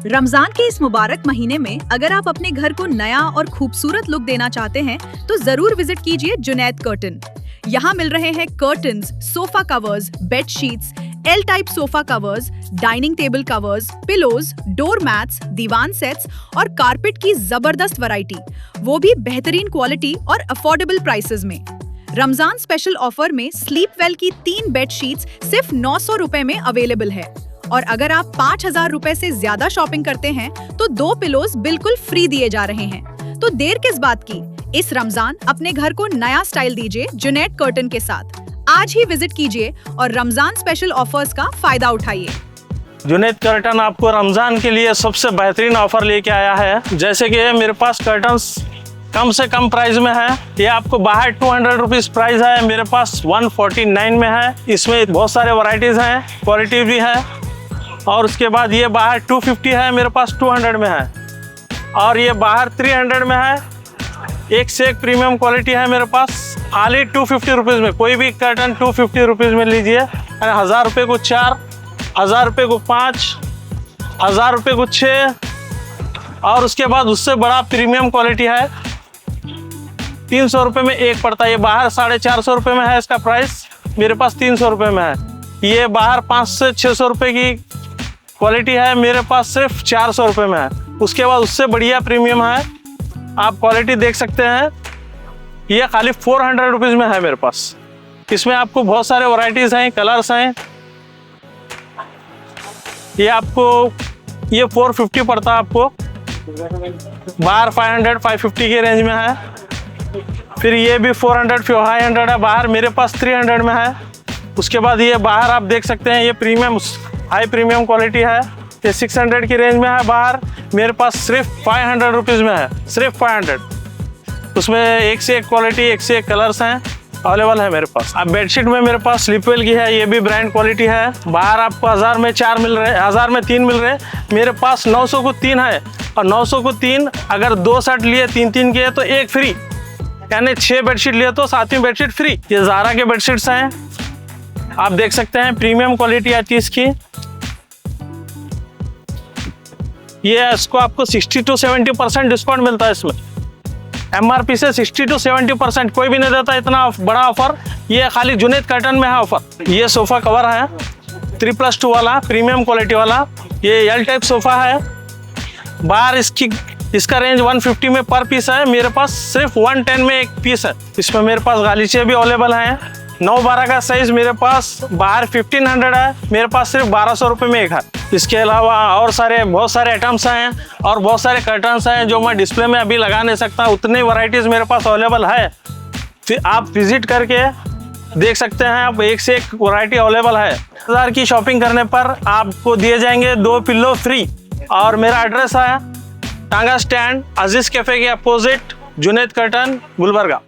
रमजान के इस मुबारक महीने में अगर आप अपने घर को नया और खूबसूरत लुक देना चाहते हैं तो जरूर विजिट कीजिए जुनैद कर्टन। यहाँ मिल रहे हैं curtains, sofa covers, bed sheets, L type sofa covers, dining table covers, pillows, door mats, दीवान सेट्स और कारपेट की जबरदस्त वैरायटी, वो भी बेहतरीन क्वालिटी और अफोर्डेबल प्राइसेस में। रमजान स्पेशल ऑफर में स्लीप वेल की 3 बेड शीट्स सिर्फ 900 रुपए में अवेलेबल है और अगर आप 5000 रुपए से ज्यादा शॉपिंग करते हैं तो 2 पिलोज बिल्कुल फ्री दिए जा रहे हैं। तो देर किस बात की, इस रमजान अपने घर को नया स्टाइल दीजिए जुनैद कर्टन के साथ। आज ही विजिट कीजिए और रमजान स्पेशल ऑफर्स का फायदा उठाइए। जुनैद कर्टन आपको रमजान के लिए सबसे बेहतरीन ऑफर लेके आया है। जैसे कि मेरे पास कर्टन्स कम से कम प्राइस में है। ये आपको बाहर 200 रुपीज़ प्राइस है, मेरे पास 149 में है। इसमें बहुत सारे वैरायटीज़ हैं, क्वालिटी भी है। और उसके बाद ये बाहर 250 है, मेरे पास 200 में है। और ये बाहर 300 में है। एक से एक प्रीमियम क्वालिटी है मेरे पास। खाली 250 रुपीज़ में कोई भी कर्टन 250 रुपीज़ में लीजिए। 1000 रुपये को 4, 1000 रुपये को 5, 1000 रुपये को 6। और उसके बाद उससे बड़ा प्रीमियम क्वालिटी है, 300 रुपये में एक पड़ता है। ये बाहर 450 रुपये में है इसका प्राइस, मेरे पास 300 रुपये में है। ये बाहर 500 से 600 रुपये की क्वालिटी है, मेरे पास सिर्फ 400 रुपये में है। उसके बाद उससे बढ़िया प्रीमियम है, आप क्वालिटी देख सकते हैं। ये खाली 400 रुपीज़ में है मेरे पास। इसमें आपको बहुत सारे वैरायटीज़ हैं, कलर्स हैं। ये आपको ये 450 पड़ता है, आपको बाहर 500-550 के रेंज में है। फिर ये भी 400-500 है, बाहर मेरे पास 300 में है। उसके बाद ये बाहर आप देख सकते हैं, ये प्रीमियम हाई प्रीमियम क्वालिटी है। ये 600 की रेंज में है, बाहर मेरे पास सिर्फ 500 रुपीज़ में है, सिर्फ 500। उसमें एक से एक क्वालिटी, एक से एक कलर्स हैं, अवेलेबल है मेरे पास। अब बेडशीट में मेरे पास स्लीपवेल की है, ये भी ब्रांड क्वालिटी है। बाहर आपको 1000 में 4 मिल रहे हैं, 1000 में 3 मिल रहे हैं, मेरे पास 900 को 3 है। और 900 को 3 अगर 2 सेट लिए 3-3 के तो एक फ्री, यानी 6 बेडशीट लिए तो 7वीं बेडशीट फ्री। ये ज़ारा के बेडशीट्स हैं, आप देख सकते हैं, प्रीमियम क्वालिटी आती है इसकी। ये इसको आपको 60 to 70% डिस्काउंट मिलता है इसमें। MRP से 60 to 70%, कोई भी नहीं देता इतना बड़ा ऑफर। ये खाली जुनैद कर्टन में है ऑफर। ये सोफ़ा कवर है 3+2 वाला, प्रीमियम क्वालिटी वाला। ये एल टाइप सोफ़ा है, बाहर इसका रेंज 150 में पर पीस है, मेरे पास सिर्फ 110 में एक पीस है। इसमें मेरे पास गालीचे भी अवेलेबल हैं। 9-12 का साइज मेरे पास बाहर 1500 है, मेरे पास सिर्फ 1200 रुपये में एक है। इसके अलावा और बहुत सारे आइटम्स हैं और बहुत सारे कर्टन्स हैं जो मैं डिस्प्ले में अभी लगा नहीं सकता, उतनी वैरायटीज़ मेरे पास अवेलेबल है। फिर आप विजिट करके देख सकते हैं, आप एक से एक वैरायटी अवेलेबल है। 1000 की शॉपिंग करने पर आपको दिए जाएंगे 2 पिल्लो फ्री। और मेरा एड्रेस है टांगा स्टैंड, अजीज़ कैफ़े के अपोजिट, जुनैद कर्टन, गुलबर्गा।